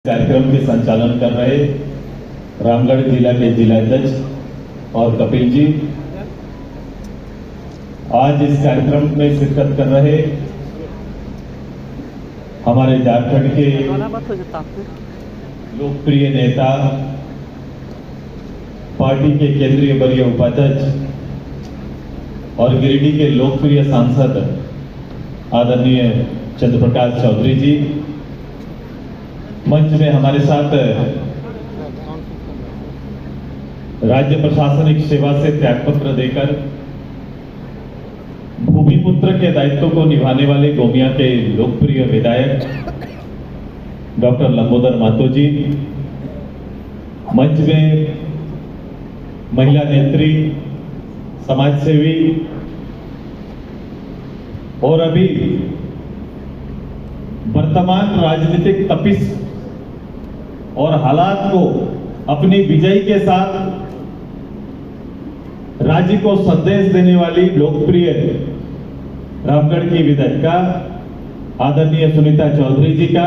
कार्यक्रम के संचालन कर रहे रामगढ़ जिला के जिलाध्यक्ष और कपिल जी, आज इस कार्यक्रम में शिरकत कर रहे हमारे झारखंड के लोकप्रिय नेता, पार्टी के केंद्रीय वरीय उपाध्यक्ष और गिरिडीह के लोकप्रिय सांसद आदरणीय चंद्रप्रकाश चौधरी जी, मंच में हमारे साथ राज्य प्रशासनिक सेवा से त्यागपत्र देकर भूमिपुत्र के दायित्व को निभाने वाले गोमिया के लोकप्रिय विधायक डॉक्टर लंबोदर महतो जी, मंच में महिला नेत्री, समाजसेवी और अभी वर्तमान राजनीतिक तपिश और हालात को अपनी विजय के साथ राज्य को संदेश देने वाली लोकप्रिय रामगढ़ की विधायिका आदरणीय सुनीता चौधरी जी का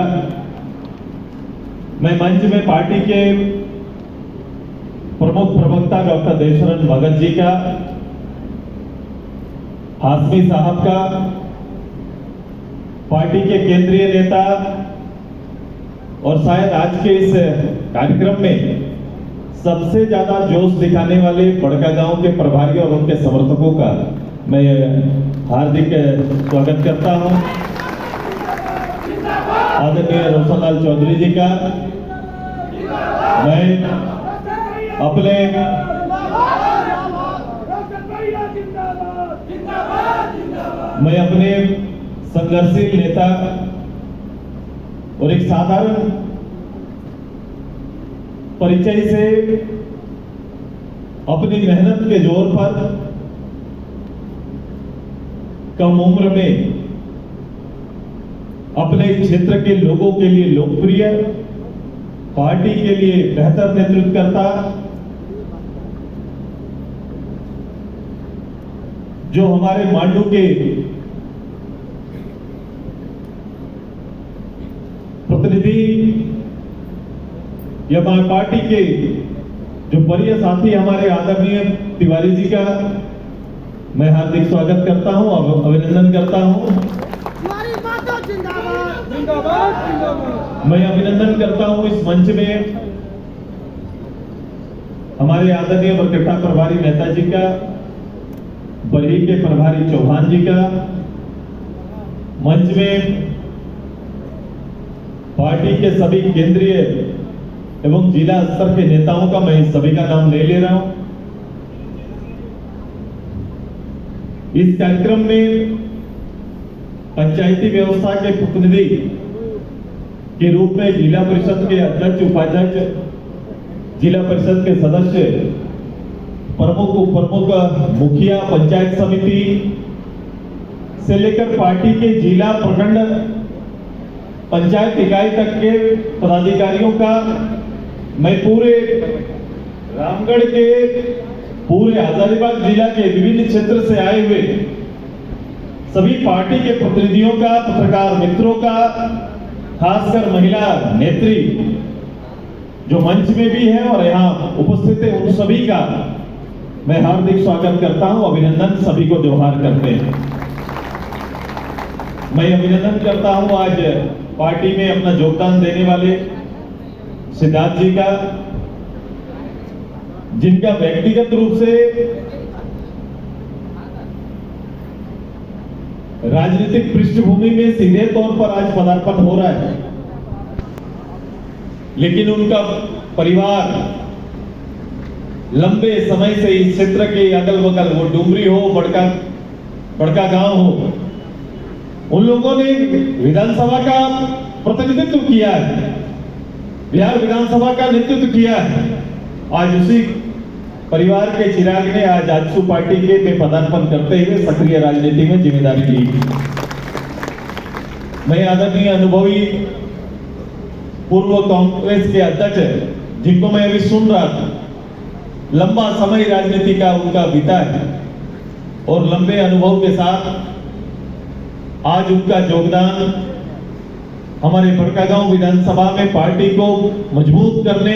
मैं मंच में पार्टी के प्रमुख प्रवक्ता डॉक्टर देवशरण भगत जी का, हाशमी साहब का, पार्टी के केंद्रीय नेता और शायद आज के इस कार्यक्रम में सबसे ज्यादा जोश दिखाने वाले बड़का गांव के प्रभारी और उनके समर्थकों का मैं हार्दिक स्वागत करता हूं। आदरणीय रोशनलाल चौधरी जी का मैं अपने संघर्षशील नेता और एक साधारण परिचय से अपनी मेहनत के जोर पर कम उम्र में अपने क्षेत्र के लोगों के लिए लोकप्रिय, पार्टी के लिए बेहतर नेतृत्वकर्ता, जो हमारे मांडू के प्रतिनिधि या पार्टी के जो वरीय साथी हमारे आदरणीय तिवारी जी का मैं हार्दिक स्वागत करता हूं और अभिनंदन करता हूं। मैं अभिनंदन करता हूं इस मंच में हमारे आदरणीय बरकट्टा प्रभारी नेता जी का, बरही के प्रभारी चौहान जी का, मंच में पार्टी के सभी केंद्रीय एवं जिला स्तर के नेताओं का मैं सभी का नाम ले ले रहा हूं। इस कार्यक्रम में पंचायती व्यवस्था के प्रतिनिधि के रूप में जिला परिषद के अध्यक्ष, उपाध्यक्ष, जिला परिषद के सदस्य, प्रमुख, उप प्रमुख, मुखिया, पंचायत समिति से लेकर पार्टी के जिला, प्रखंड, पंचायत इकाई तक के पदाधिकारियों का मैं पूरे रामगढ़ के, पूरे हजारीबाग जिला के विभिन्न क्षेत्र से आए हुए सभी पार्टी के प्रतिनिधियों का, पत्रकार मित्रों का, खासकर महिला नेत्री जो मंच में भी है और यहाँ उपस्थित है, उन सभी का मैं हार्दिक स्वागत करता हूं, अभिनंदन, सभी को जोहार करते हैं। मैं अभिनंदन करता हूं आज पार्टी में अपना योगदान देने वाले सिद्धार्थ जी का, जिनका व्यक्तिगत रूप से राजनीतिक पृष्ठभूमि में सीधे तौर पर आज पदार्पण हो रहा है, लेकिन उनका परिवार लंबे समय से इस क्षेत्र के अगल बगल, वो डुमरी हो, बड़का गांव हो, उन लोगों ने विधानसभा का प्रतिनिधित्व किया है, बिहार विधानसभा का नेतृत्व किया है। आज उसी परिवार के चिराग ने आज आजसू पार्टी के में पदार्पण करते हुए सक्रिय राजनीति में जिम्मेदारी ली। मैं आदरणीय अनुभवी पूर्व कांग्रेस के अध्यक्ष, जिनको मैं अभी सुन रहा था, लंबा समय राजनीति का उनका बीता है और लंबे अनुभव के साथ आज उनका योगदान हमारे बड़कागांव विधानसभा में पार्टी को मजबूत करने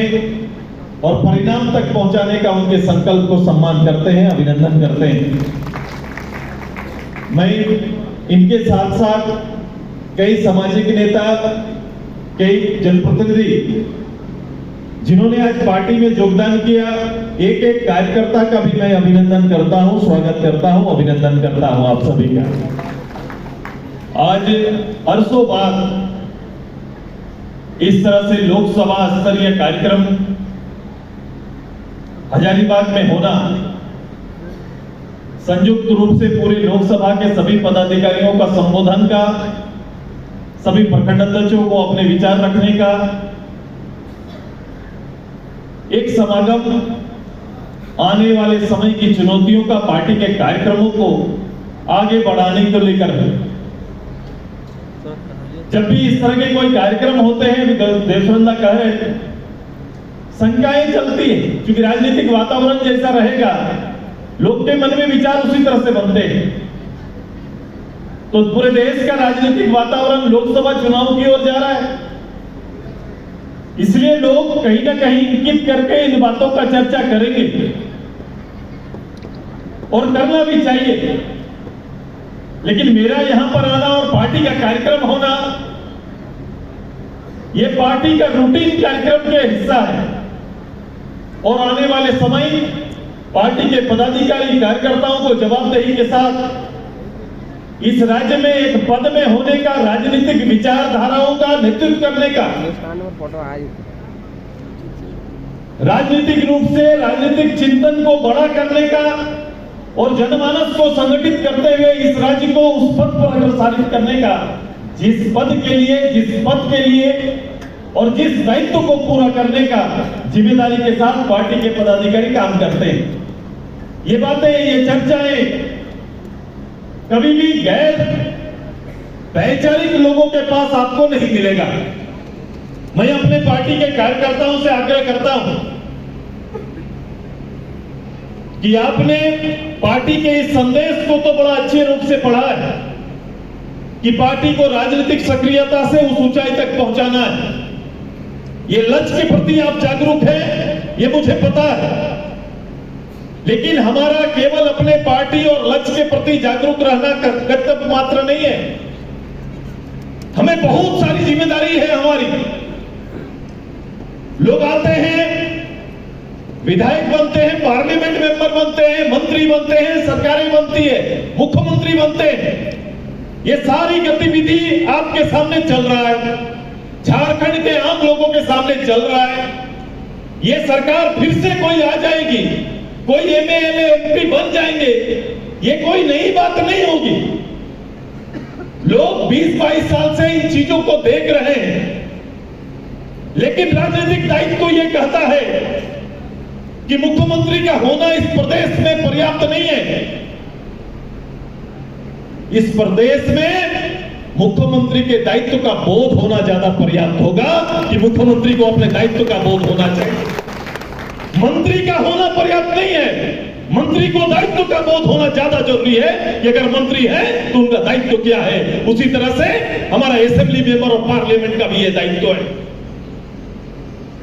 और परिणाम तक पहुंचाने का उनके संकल्प को सम्मान करते हैं, अभिनंदन करते हैं। मैं इनके साथ साथ कई सामाजिक नेता, कई जनप्रतिनिधि जिन्होंने आज पार्टी में योगदान किया, एक एक कार्यकर्ता का भी मैं अभिनंदन करता हूं, स्वागत करता हूं, अभिनंदन करता हूं आप सभी का। आज अरसों बाद इस तरह से लोकसभा स्तरीय कार्यक्रम हजारीबाग में होना, संयुक्त रूप से पूरे लोकसभा के सभी पदाधिकारियों का संबोधन का, सभी प्रखंड अध्यक्षों को अपने विचार रखने का एक समागम, आने वाले समय की चुनौतियों का, पार्टी के कार्यक्रमों को आगे बढ़ाने को लेकर है। जब भी इस तरह के कोई कार्यक्रम होते हैं, देवसुंदर कह रहे हैं, शंकाएं चलती है, क्योंकि राजनीतिक वातावरण जैसा रहेगा, लोग के मन में विचार उसी तरह से बनते हैं। तो पूरे देश का राजनीतिक वातावरण लोकसभा चुनाव की ओर जा रहा है, इसलिए लोग कहीं ना कहीं इंगित करके इन बातों का चर्चा करेंगे और करना भी चाहिए। लेकिन मेरा यहां पर आना और पार्टी का कार्यक्रम होना, यह पार्टी का रूटीन कार्यक्रम के हिस्सा है और आने वाले समय पार्टी के पदाधिकारी कार्यकर्ताओं को जवाबदेही के साथ इस राज्य में एक पद में होने का, राजनीतिक विचारधाराओं का नेतृत्व करने का, राजनीतिक रूप से राजनीतिक चिंतन को बड़ा करने का और जनमानस को संगठित करते हुए इस राज्य को उस पद पर अग्रसरित करने का, जिस पद के लिए और जिस दायित्व को पूरा करने का जिम्मेदारी के साथ पार्टी के पदाधिकारी काम करते हैं। ये बातें, ये चर्चाएं कभी भी गैर वैचारिक लोगों के पास आपको नहीं मिलेगा। मैं अपने पार्टी के कार्यकर्ताओं से आग्रह करता हूं कि आपने पार्टी के इस संदेश को तो बड़ा अच्छे रूप से पढ़ा है कि पार्टी को राजनीतिक सक्रियता से उस ऊंचाई तक पहुंचाना है। ये लक्ष्य के प्रति आप जागरूक हैं, ये मुझे पता है। लेकिन हमारा केवल अपने पार्टी और लक्ष्य के प्रति जागरूक रहना कर्तव्य मात्र नहीं है, हमें बहुत सारी जिम्मेदारी है हमारी। लोग आते हैं, विधायक बनते हैं, पार्लियामेंट मेंबर बनते हैं, मंत्री बनते हैं, सरकारें बनती है, मुख्यमंत्री बनते हैं। ये सारी गतिविधि आपके सामने चल रहा है, झारखंड के आम लोगों के सामने चल रहा है। ये सरकार फिर से कोई आ जाएगी, कोई एमएलए एमपी बन जाएंगे, ये कोई नई बात नहीं होगी। लोग 20-22 साल से इन चीजों को देख रहे हैं, लेकिन राजनीतिक दायित्व तो ये कहता है कि मुख्यमंत्री का होना इस प्रदेश में पर्याप्त नहीं है। इस प्रदेश में मुख्यमंत्री के दायित्व का बोध होना ज्यादा पर्याप्त होगा कि मुख्यमंत्री को अपने दायित्व का बोध होना चाहिए। मंत्री का होना पर्याप्त नहीं है, मंत्री को दायित्व का बोध होना ज्यादा जरूरी है कि अगर मंत्री है तो उनका दायित्व क्या है। उसी तरह से हमारा असेंबली मेंबर और पार्लियामेंट का भी ये दायित्व है।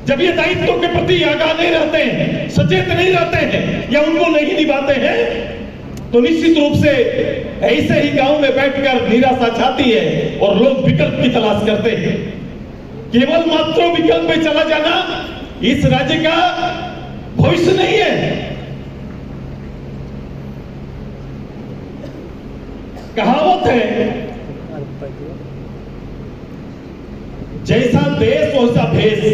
जब ये दायित्व के प्रति आगाह नहीं रहते हैं, सचेत नहीं रहते हैं या उनको नहीं निभाते हैं, तो निश्चित रूप से ऐसे ही गांव में बैठकर निराशा छाती है और लोग विकल्प की तलाश करते हैं। केवल मात्र विकल्प में चला जाना इस राज्य का भविष्य नहीं है। कहावत है, जैसा देश वैसा भेष।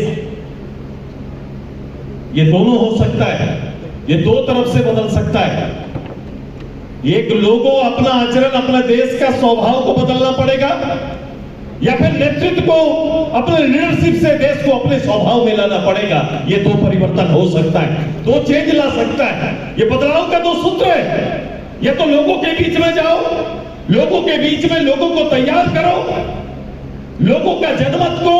ये दोनों हो सकता है, ये दो तरफ से बदल सकता है। एक लोगों अपना आचरण, अपने देश का स्वभाव को बदलना पड़ेगा, या फिर नेतृत्व को अपने लीडरशिप से देश को अपने स्वभाव में लाना पड़ेगा। ये दो परिवर्तन हो सकता है, दो चेंज ला सकता है। ये बदलाव का दो सूत्र है। ये तो लोगों के बीच में जाओ, लोगों के बीच में लोगों को तैयार करो, लोगों का जनमत को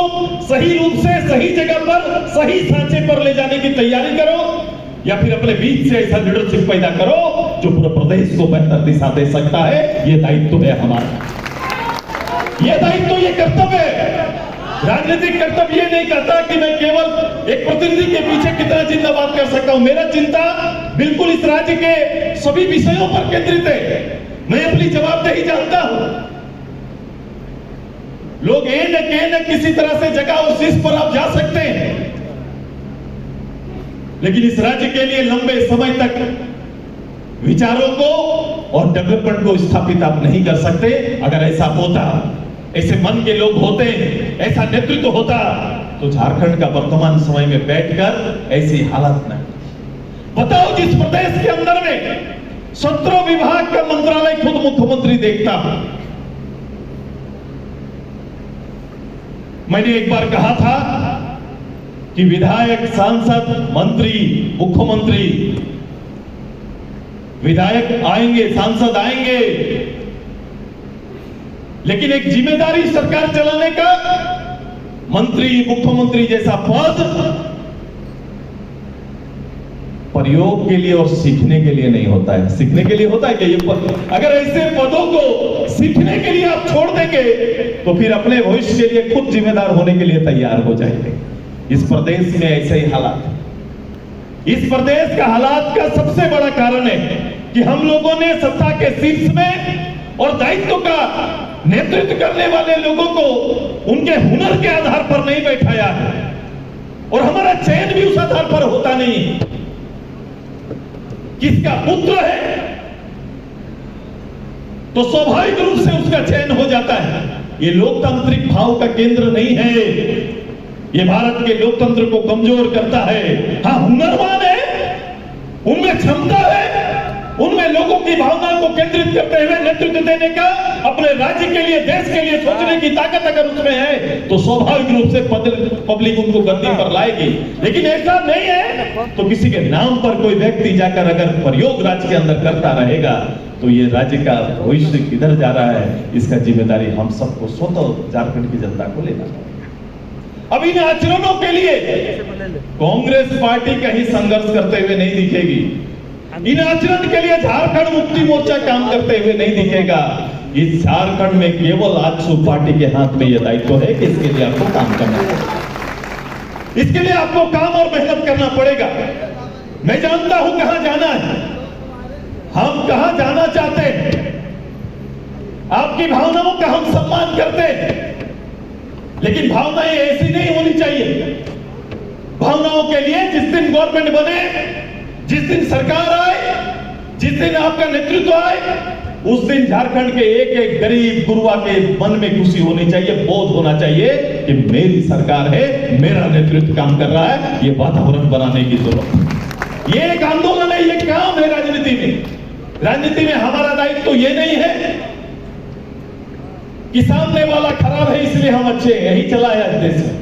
सही रूप से, सही जगह पर, सही सांचे पर ले जाने की तैयारी करो, या फिर अपने बीच से ऐसा लीडरशिप पैदा करो जो पूरे प्रदेश को बेहतर दिशा दे सकता है। ये दायित्व है हमारा, ये दायित्व, ये कर्तव्य है। राजनीतिक कर्तव्य ये नहीं कहता कि मैं केवल एक प्रतिनिधि के पीछे कितना जिंदाबाद कर सकता हूं। मेरा चिंता बिल्कुल इस राज्य के सभी विषयों पर केंद्रित है। मैं अपनी जवाबदेही जानता हूं। लोग ए न के न किसी तरह से जगह और शीर्ष पर आप जा सकते हैं, लेकिन इस राज्य के लिए लंबे समय तक विचारों को और डेवलपमेंट को स्थापित आप नहीं कर सकते। अगर ऐसा होता, ऐसे मन के लोग होते, ऐसा नेतृत्व होता, तो झारखंड का वर्तमान समय में बैठकर ऐसी हालत नहीं। बताओ, जिस प्रदेश के अंदर में 17 विभाग का मंत्रालय खुद मुख्यमंत्री देखता है। मैंने एक बार कहा था कि विधायक, सांसद, मंत्री, मुख्यमंत्री, विधायक आएंगे, सांसद आएंगे, लेकिन एक जिम्मेदारी सरकार चलाने का मंत्री, मुख्यमंत्री जैसा पद प्रयोग के लिए और सीखने के लिए नहीं होता है। सीखने के लिए होता है कि ये अगर ऐसे पदों को सीखने के लिए आप छोड़ देंगे तो फिर अपने भविष्य के लिए खुद जिम्मेदार होने के लिए तैयार हो जाएंगे। इस प्रदेश में ऐसे ही हालात है। इस प्रदेश का हालात का सबसे बड़ा कारण है कि हम लोगों ने सत्ता के शीर्ष में और दायित्व का नेतृत्व करने वाले लोगों को उनके हुनर के आधार पर नहीं बैठाया है, और हमारा चयन भी उस आधार पर होता नहीं। किसका पुत्र है तो स्वाभाविक रूप से उसका चयन हो जाता है। ये लोकतांत्रिक भाव का केंद्र नहीं है। ये भारत के लोकतंत्र को कमजोर करता है। हाँ, हुनरवान है, उनमें क्षमता है, उनमें लोगों की भावनाओं को केंद्रित करते हुए नेतृत्व देने का, अपने राज्य के लिए, देश के लिए सोचने की ताकत अगर उसमें है तो स्वाभाविक रूप से पब्लिक उनको गद्दी पर लाएगी। लेकिन ऐसा नहीं है तो किसी के नाम पर कोई व्यक्ति जाकर अगर प्रयोग राज्य के अंदर करता रहेगा तो ये राज्य का भविष्य किधर जा रहा है, इसका जिम्मेदारी हम सबको स्वतः झारखंड की जनता को लेना है। अब इन आचरणों के लिए कांग्रेस पार्टी कहीं संघर्ष करते हुए नहीं दिखेगी। इन आचरण के लिए झारखंड मुक्ति मोर्चा काम करते हुए नहीं दिखेगा। इस झारखंड में केवल आजसू पार्टी के हाथ में यह दायित्व है कि इसके लिए आपको काम करना पड़ेगा। इसके लिए आपको काम और मेहनत करना पड़ेगा। मैं जानता हूं कहां जाना है, हम कहां जाना चाहते हैं, आपकी भावनाओं का हम सम्मान करते हैं, लेकिन भावनाएं ऐसी नहीं होनी चाहिए। भावनाओं के लिए जिस दिन गवर्नमेंट बने, जिस दिन सरकार आए, जिस दिन आपका नेतृत्व आए, उस दिन झारखंड के एक एक गरीब गुरुआ के मन में खुशी होनी चाहिए, बोध होना चाहिए कि मेरी सरकार है, मेरा नेतृत्व काम कर रहा है। ये वातावरण बनाने की जरूरत। ये एक आंदोलन है, ये काम है राजनीति में। राजनीति में हमारा दायित्व तो ये नहीं है कि सामने वाला खराब है इसलिए हम अच्छे हैं। यही चला है आज देश में,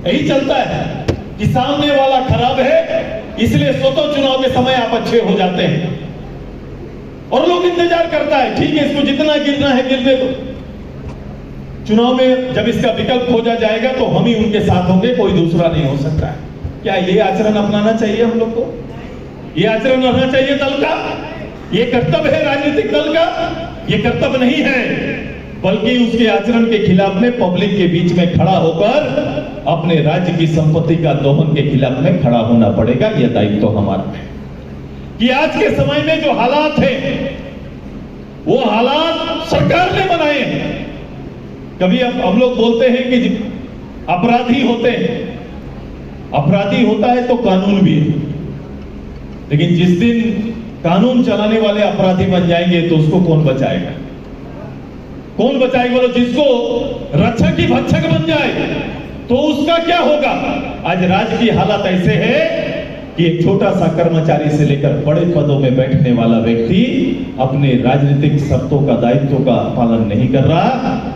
यही चलता है कि सामने वाला खराब है इसलिए स्वतः चुनाव के समय आप अच्छे हो जाते हैं, और लोग इंतजार करता है, ठीक है इसको जितना गिरना है गिरने दो। चुनाव में जब इसका विकल्प खोजा जाएगा तो हम ही उनके साथ होंगे, कोई दूसरा नहीं हो सकता है। क्या ये आचरण अपनाना चाहिए हम लोग को? ये आचरण रहना चाहिए दल का? ये कर्तव्य है राजनीतिक दल का? ये कर्तव्य नहीं है, बल्कि उसके आचरण के खिलाफ में पब्लिक के बीच में खड़ा होकर अपने राज्य की संपत्ति का दोहन के खिलाफ में खड़ा होना पड़ेगा। यह दायित्व हमारा है कि आज के समय में जो हालात हैं वो हालात सरकार ने बनाए हैं। कभी हम लोग बोलते हैं कि अपराधी होते हैं, अपराधी होता है तो कानून भी है, लेकिन जिस दिन कानून चलाने वाले अपराधी बन जाएंगे तो उसको कौन बचाएगा? कौन बचाएगा? बोलो, जिसको रक्षक ही भक्षक बन जाए तो उसका क्या होगा? आज राज्य की हालत ऐसे है कि एक छोटा सा कर्मचारी से लेकर बड़े पदों में बैठने वाला व्यक्ति अपने राजनीतिक शर्तों का, दायित्व का पालन नहीं कर रहा,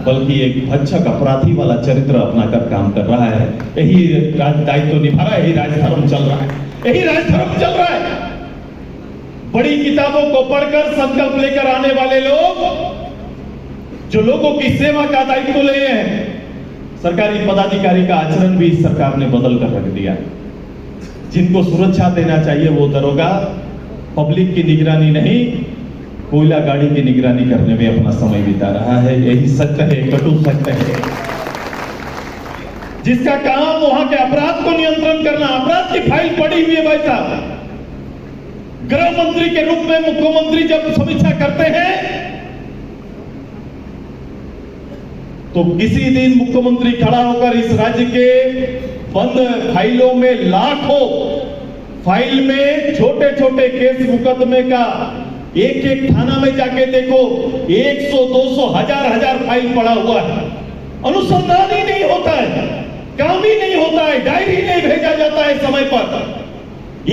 बल्कि एक भक्षक अपराधी वाला चरित्र अपनाकर काम कर रहा है। यही दायित्व निभा रहा है, यही राजधर्म चल रहा है, यही राजधर्म चल रहा है। बड़ी किताबों को पढ़कर संकल्प लेकर आने वाले लोग जो लोगों की सेवा का दायित्व ले हैं, सरकारी पदाधिकारी का आचरण भी सरकार ने बदल कर रख दिया। जिनको सुरक्षा देना चाहिए वो दरोगा पब्लिक की निगरानी नहीं, कोयला गाड़ी की निगरानी करने में अपना समय बिता रहा है। यही सत्य है, कटु सत्य है। जिसका काम वहां के अपराध को नियंत्रण करना, अपराध की फाइल पड़ी हुई है भाई साहब। गृह मंत्री के रूप में मुख्यमंत्री जब समीक्षा करते हैं तो किसी दिन मुख्यमंत्री खड़ा होकर इस राज्य के बंद फाइलों में लाखों फाइल में छोटे छोटे केस मुकदमे का एक एक थाना में जाके देखो 100, 200, हजार फाइल पड़ा हुआ है। अनुसंधान ही नहीं होता है, काम ही नहीं होता है, डायरी नहीं भेजा जाता है समय पर।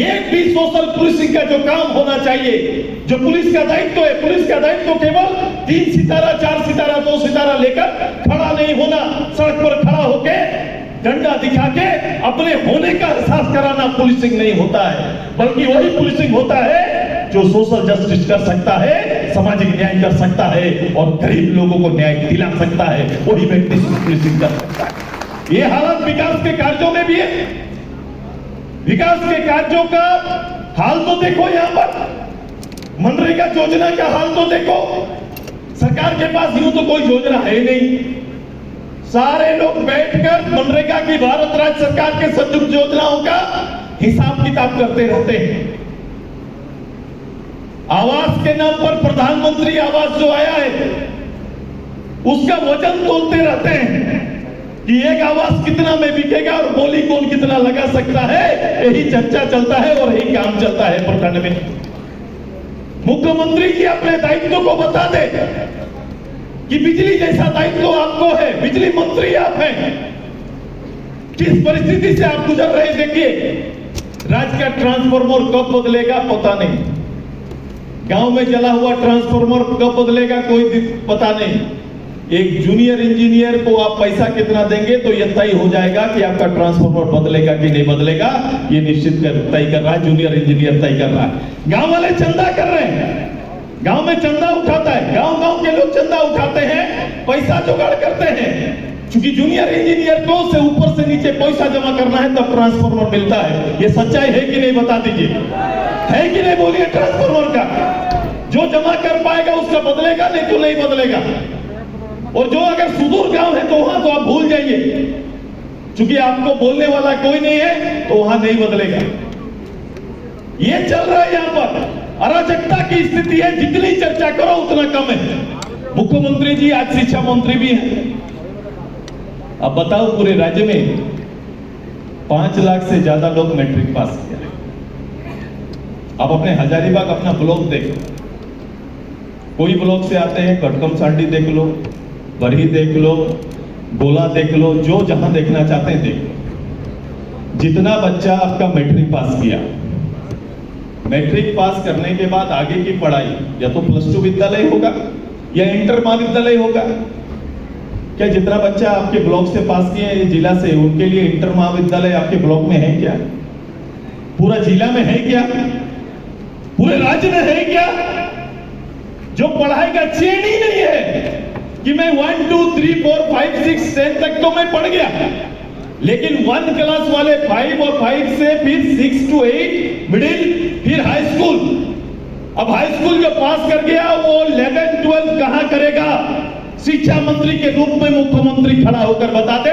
एक भी सोशल पुलिसिंग का जो काम होना चाहिए, जो पुलिस का दायित्व है, पुलिस का दायित्व केवल 3 सितारा, 4 सितारा, 2 सितारा लेकर खड़ा नहीं होना, सड़क पर खड़ा होके डंडा दिखा के अपने होने का एहसास कराना पुलिसिंग नहीं होता है, बल्कि वही पुलिसिंग होता है जो सोशल जस्टिस कर सकता है, सामाजिक न्याय कर सकता है और गरीब लोगों को न्याय दिला सकता है, वही व्यक्ति पुलिसिंग कर सकता है। ये हालत विकास के कार्यों में भी है। विकास के कार्यों का हाल तो देखो, यहां पर मनरेगा योजना का हाल तो देखो। सरकार के पास यूं तो कोई योजना है नहीं, सारे लोग बैठकर मनरेगा की भारत राज्य सरकार के संयुक्त योजनाओं का हिसाब किताब करते रहते हैं। आवास के नाम पर प्रधानमंत्री आवास जो आया है उसका वजन तोलते रहते हैं कि एक आवास कितना में बिकेगा और बोली कौन कितना लगा सकता है। यही चर्चा चलता है और यही काम चलता है प्रखंड में। मुख्यमंत्री जी अपने दायित्व को बता दे कि बिजली जैसा दायित्व आपको है, बिजली मंत्री आप हैं, किस परिस्थिति से आप गुजर रहे देखिए। राज्य का ट्रांसफार्मर कब बदलेगा पता नहीं, गांव में जला हुआ ट्रांसफार्मर कब बदलेगा कोई पता नहीं। एक जूनियर इंजीनियर को आप पैसा कितना देंगे तो यह तय हो जाएगा कि आपका ट्रांसफार्मर बदलेगा कि नहीं बदलेगा, ये निश्चित तय कर रहा है, जूनियर इंजीनियर तय कर रहा है। गांव वाले चंदा कर रहे हैं, गांव में चंदा उठाता है, गांव के लोग चंदा उठाते हैं, पैसा जुगाड़ करते हैं। क्योंकि जूनियर इंजीनियर को से ऊपर से नीचे पैसा जमा करना है तब ट्रांसफार्मर मिलता है। ये सच्चाई है कि नहीं बता दीजिए, है कि नहीं बोलिए। ट्रांसफार्मर का जो जमा कर पाएगा उसका बदलेगा, नहीं तो नहीं बदलेगा। और जो अगर सुदूर गांव है तो वहां तो आप भूल जाइए, क्योंकि आपको बोलने वाला कोई नहीं है तो वहां नहीं बदलेगा। ये चल रहा है, यहां पर अराजकता की स्थिति है, जितनी चर्चा करो उतना कम है। मुख्यमंत्री जी आज शिक्षा मंत्री भी हैं। अब बताओ पूरे राज्य में 5 लाख से ज्यादा लोग मैट्रिक पास किया। आप अपने हजारीबाग अपना ब्लॉक देखो, कोई ब्लॉक से आते हैं, कटकम सांडी देख लो, बरही देख लो, गोला देख लो, जो जहां देखना चाहते हैं देख लो। जितना बच्चा आपका मैट्रिक पास किया, मैट्रिक पास करने के बाद आगे की पढ़ाई या तो +2 विद्यालय होगा या इंटर महाविद्यालय होगा। क्या जितना बच्चा आपके ब्लॉक से पास किए जिला से, उनके लिए इंटर महाविद्यालय आपके ब्लॉक में है क्या? पूरा जिला में है क्या? पूरे राज्य में है क्या? जो पढ़ाई का चेन ही नहीं है कि मैं 1, 2, 3, 4, 5, 6, 10 तक तो मैं पढ़ गया, लेकिन 1 क्लास वाले 5 और 5 से फिर 6 to 8 मिडिल, फिर हाई स्कूल। अब हाई स्कूल जो पास कर गया वो 11, 12 कहां करेगा? शिक्षा मंत्री के रूप में मुख्यमंत्री खड़ा होकर बताते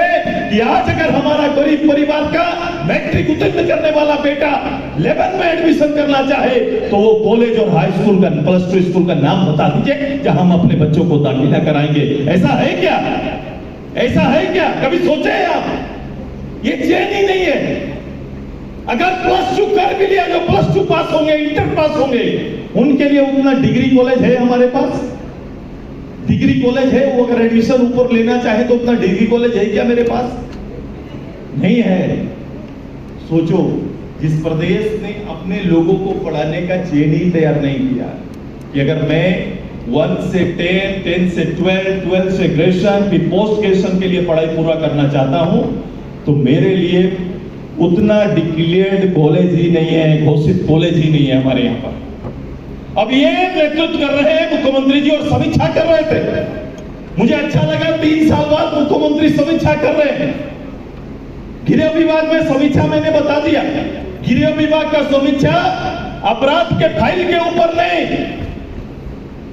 कि आज अगर हमारा गरीब परिवार का मैट्रिक उत्तीर्ण करने वाला बेटा 11 में एडमिशन करना चाहे तो वो कॉलेज और हाई स्कूल का +2 स्कूल का नाम बता दीजिए जहां हम अपने बच्चों को दाखिला कराएंगे। ऐसा है क्या? ऐसा है क्या? कभी सोचे हैं आप? ये चेन ही नहीं है। अगर +2 कर भी लिया, जो +2 पास होंगे, इंटर पास होंगे, उनके लिए उतना डिग्री कॉलेज है हमारे पास? डिग्री कॉलेज है, वो अगर एडमिशन ऊपर लेना चाहे तो उतना डिग्री कॉलेज है क्या मेरे पास? नहीं है। सोचो, जिस प्रदेश ने अपने लोगों को पढ़ाने का चेन ही तैयार नहीं किया कि अगर मैं 1 से 10, 10 से 12, 12 से ग्रेजुएशन, फिर पोस्ट ग्रेजुएशन के लिए पढ़ाई पूरा करना चाहता हूं तो मेरे लिए उतना डिक्लेयर्ड कॉलेज ही नहीं है, घोषित कॉलेज ही नहीं है हमारे यहाँ पर। अब ये नेतृत्व कर रहे हैं मुख्यमंत्री जी और समीक्षा कर रहे थे। मुझे अच्छा लगा 3 साल बाद मुख्यमंत्री समीक्षा कर रहे हैं। गृह विभाग में समीक्षा मैंने बता दिया। गृह विभाग का समीक्षा अपराध के फाइल के ऊपर नहीं,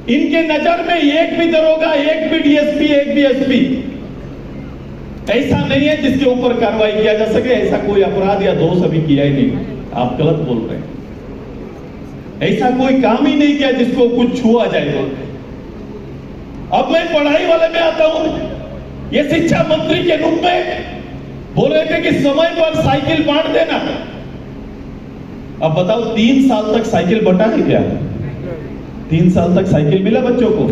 इनके नजर में एक भी दरोगा, एक भी डीएसपी, एक भी एसपी ऐसा नहीं है जिसके ऊपर कार्रवाई किया जा सके। ऐसा कोई अपराध या दोष अभी किया ही नहीं, आप गलत बोल रहे हैं। ऐसा कोई काम ही नहीं किया जिसको कुछ छुआ जाए। अब मैं पढ़ाई वाले में आता हूं। ये शिक्षा मंत्री के रूप में बोल रहे थे कि समय पर साइकिल बांट देना। अब बताओ 3 साल तक साइकिल बंटा है क्या? 3 साल तक साइकिल मिला बच्चों को?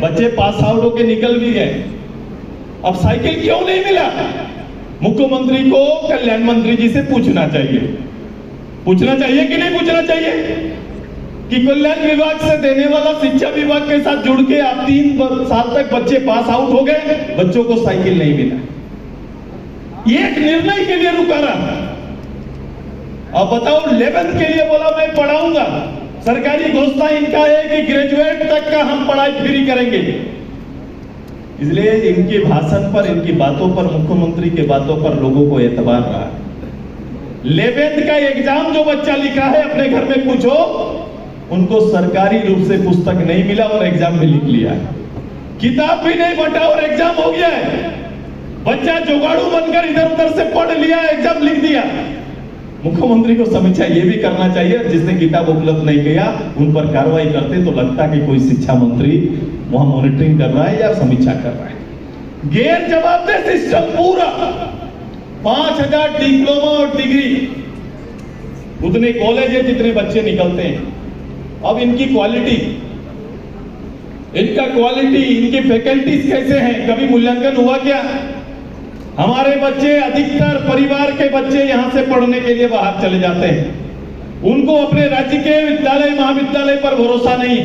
बच्चे पास आउट होके निकल भी गए। अब साइकिल क्यों नहीं मिला? मुख्यमंत्री को कल्याण मंत्री जी से पूछना चाहिए। पूछना चाहिए कि नहीं पूछना चाहिए कि कल्याण विभाग से देने वाला शिक्षा विभाग के साथ जुड़ के आप 3 साल तक बच्चे पास आउट हो गए, बच्चों को साइकिल नहीं मिला। ये एक निर्णय के लिए रुका रहा। अब बताओ 11th के लिए बोला मैं पढ़ाऊंगा। सरकारी घोषणा इनका है कि ग्रेजुएट तक का हम पढ़ाई फ्री करेंगे। इसलिए इनके भाषण पर, इनकी बातों पर, मुख्यमंत्री के बातों पर लोगों को एतबार रहा। 11th का एग्जाम जो बच्चा लिखा है अपने घर में पूछो, उनको सरकारी रूप से पुस्तक नहीं मिला और एग्जाम में लिख लिया है। किताब भी नहीं बटा और एग्जाम हो गया है। बच्चा जुगाड़ू बनकर इधर उधर से पढ़ लिया, एग्जाम लिख दिया। मुख्यमंत्री को समीक्षा ये भी करना चाहिए, जिसने किताब उपलब्ध नहीं किया उन पर कार्रवाई करते तो लगता कि कोई शिक्षा मंत्री वहां मॉनिटरिंग कर रहा है या समीक्षा कर रहा है। गैर जवाबदेह सिस्टम पूरा। 5000 डिप्लोमा और डिग्री, उतने कॉलेज है जितने बच्चे निकलते हैं। अब इनकी क्वालिटी, इनकी फैकल्टीज कैसे हैं? कभी मूल्यांकन हुआ क्या? हमारे बच्चे, अधिकतर परिवार के बच्चे यहां से पढ़ने के लिए बाहर चले जाते हैं। उनको अपने राज्य के विद्यालय महाविद्यालय पर भरोसा नहीं।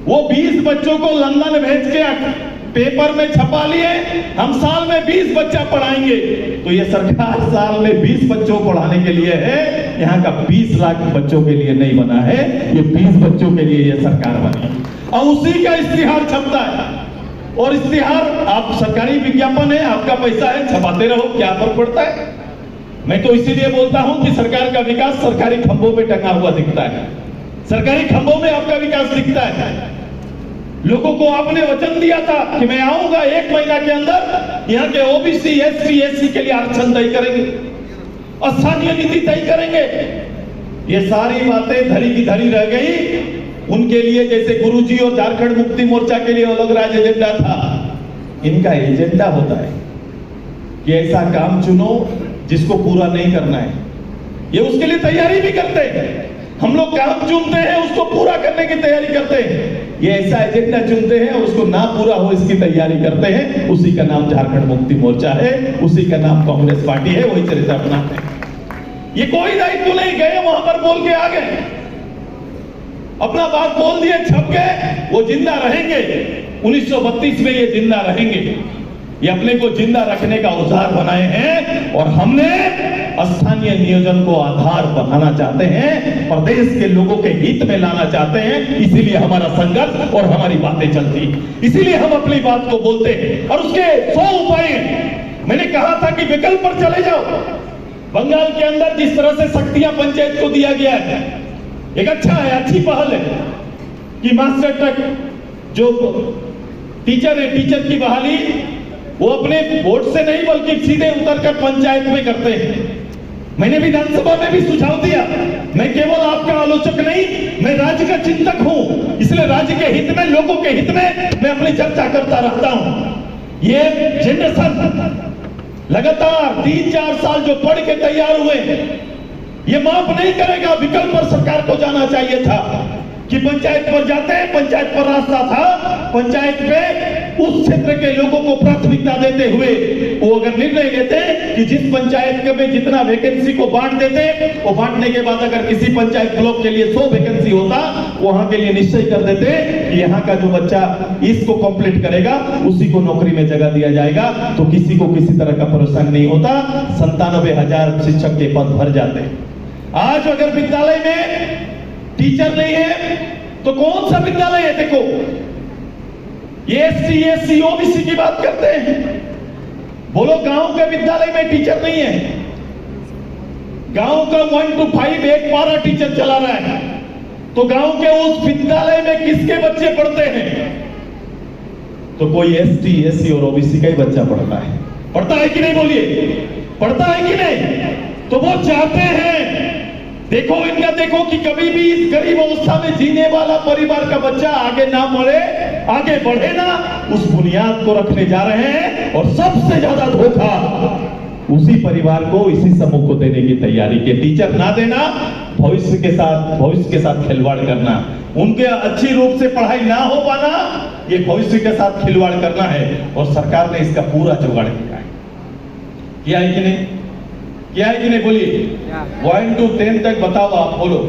वो 20 बच्चों को लंदन भेज के पेपर में छपा लिए, हम साल में 20 बच्चा पढ़ाएंगे। तो ये सरकार साल में 20 बच्चों को पढ़ाने के लिए है, यहाँ का 20 लाख बच्चों के लिए नहीं बना है। ये 20 बच्चों के लिए ये सरकार बनी और उसी का इश्तिहार छपता है। और इश्तिहार, आप सरकारी विज्ञापन है, आपका पैसा है, छपाते रहो, क्या फर्क पड़ता है? मैं तो इसीलिए बोलता हूं कि सरकार का विकास सरकारी खंभों पे टंगा हुआ दिखता है। सरकारी खंभों में आपका विकास दिखता है। लोगों को आपने वचन दिया था कि मैं आऊंगा 1 महीना के अंदर, यहाँ के ओबीसी, एससी, एससी के लिए आरक्षण तय करेंगे, स्थानीय नीति तय करेंगे। ये सारी बातें धरी की धरी रह गई। उनके लिए जैसे गुरुजी और झारखंड मुक्ति मोर्चा के लिए अलग राज एजेंडा था, इनका एजेंडा होता है कि ऐसा काम चुनो जिसको पूरा नहीं करना है। ये उसके लिए तैयारी भी करते हैं। हम लोग काम चुनते हैं, उसको पूरा करने की तैयारी करते हैं। ये ऐसा एजेंडा चुनते हैं और उसको ना पूरा हो इसकी तैयारी करते हैं। उसी का नाम झारखंड मुक्ति मोर्चा है, उसी का नाम कांग्रेस पार्टी है, वही चरित्र अपनाते हैं। ये कोई दायित्व नहीं, गए वहां पर बोल के आ गए, अपना बात बोल दिए, छप गए। वो जिंदा रहेंगे। 1932 में ये जिंदा रहेंगे। ये अपने को जिंदा रखने का औजार बनाए हैं और हमने स्थानीय नियोजन को आधार बनाना चाहते हैं, प्रदेश के लोगों के हित में लाना चाहते हैं। इसीलिए हमारा संघर्ष और हमारी बातें चलती, इसीलिए हम अपनी बात को बोलते हैं। और उसके 100 उपाय हैं। मैंने कहा था कि विकल्प पर चले जाओ। बंगाल के अंदर जिस तरह से शक्तियां पंचायत को दिया गया है, एक अच्छा है, अच्छी पहल है कि मास्टर तक जो टीचर है, टीचर की बहाली वो अपने बोर्ड से नहीं बल्कि सीधे उतरकर पंचायत में करते हैं। मैंने विधानसभा में भी सुझाव दिया। मैं केवल आपका आलोचक नहीं, मैं राज्य का चिंतक हूं। इसलिए राज्य के हित में, लोगों के हित में मैं अपनी चर्चा करता रहता हूं। ये जनरेशन लगातार 3-4 साल जो पढ़ के तैयार हुए, ये माफ नहीं करेगा। विकल्प पर सरकार को जाना चाहिए था कि पंचायत पर जाते हैं, पंचायत पर रास्ता था, पंचायत पे उस क्षेत्र के लोगों को प्राथमिकता देते हुए वो अगर निर्णय लेते कि जिस पंचायत में जितना वैकेंसी को बांट देते, वो बांटने के बाद अगर किसी पंचायत ब्लॉक के लिए 100 वैकेंसी होता, वहां के लिए निश्चय कर देते कि यहाँ का जो बच्चा इसको कंप्लीट करेगा उसी को नौकरी में जगह दिया जाएगा, तो किसी को किसी तरह का परेशान नहीं होता। 97,000 शिक्षक के पद भर जाते। आज अगर विद्यालय में टीचर नहीं है तो कौन सा विद्यालय है? देखो, ये एससी, एससी, ओबीसी की बात करते हैं। बोलो गांव के विद्यालय में टीचर नहीं है। गांव का 1 to 5 एक पारा टीचर चला रहा है, तो गांव के उस विद्यालय में किसके बच्चे पढ़ते हैं? तो कोई एसटी, एससी और ओबीसी का ही बच्चा पढ़ता है कि नहीं? बोलिए, पढ़ता है कि नहीं? तो वो चाहते हैं, देखो इनका, देखो कि कभी भी इस गरीब अवस्था में जीने वाला परिवार का बच्चा आगे ना बढ़े, आगे बढ़े ना, उस बुनियाद को रखने जा रहे हैं। और सबसे ज्यादा धोखा उसी परिवार को, इसी समूह को देने की तैयारी के। टीचर ना देना, भविष्य के साथ खिलवाड़ करना, उनके अच्छी रूप से पढ़ाई ना हो पाना, ये भविष्य के साथ खिलवाड़ करना है। और सरकार ने इसका पूरा जुगाड़ किया है कि नहीं? क्या है कि नहीं? बोलिए, 1 to 10 तक बताओ, आप बोलो।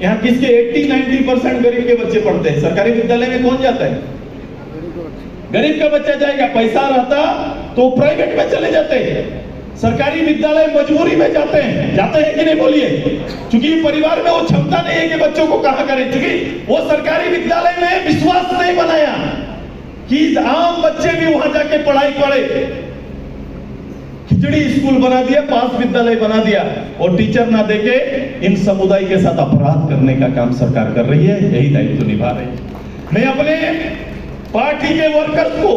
यहाँ किसके 80-90% गरीब के बच्चे पढ़ते हैं? सरकारी विद्यालय में कौन जाता है? गरीब का बच्चा जाएगा। पैसा रहता तो प्राइवेट में चले जाते हैं, सरकारी विद्यालय मजबूरी में जाते हैं कि नहीं? बोलिए, क्योंकि परिवार में वो क्षमता नहीं है कि बच्चों को कहां करें, क्योंकि वो सरकारी विद्यालय में विश्वास नहीं बनाया कि आम बच्चे भी वहां जाके पढ़ाई पढ़े। खिचड़ी स्कूल बना दिया, पास विद्यालय बना दिया, और टीचर ना देके इन समुदाय के साथ अपराध करने का काम सरकार कर रही है। यही दायित्व निभा रही है। मैं अपने पार्टी के वर्कर्स को,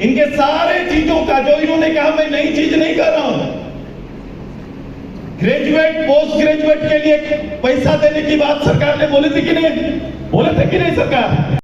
इनके सारे चीजों का, जो इन्होंने कहा, मैं नई चीज नहीं कर रहा हूं। ग्रेजुएट, पोस्ट ग्रेजुएट के लिए पैसा देने की बात सरकार ने बोली थी कि नहीं? बोले थे कि नहीं सरकार?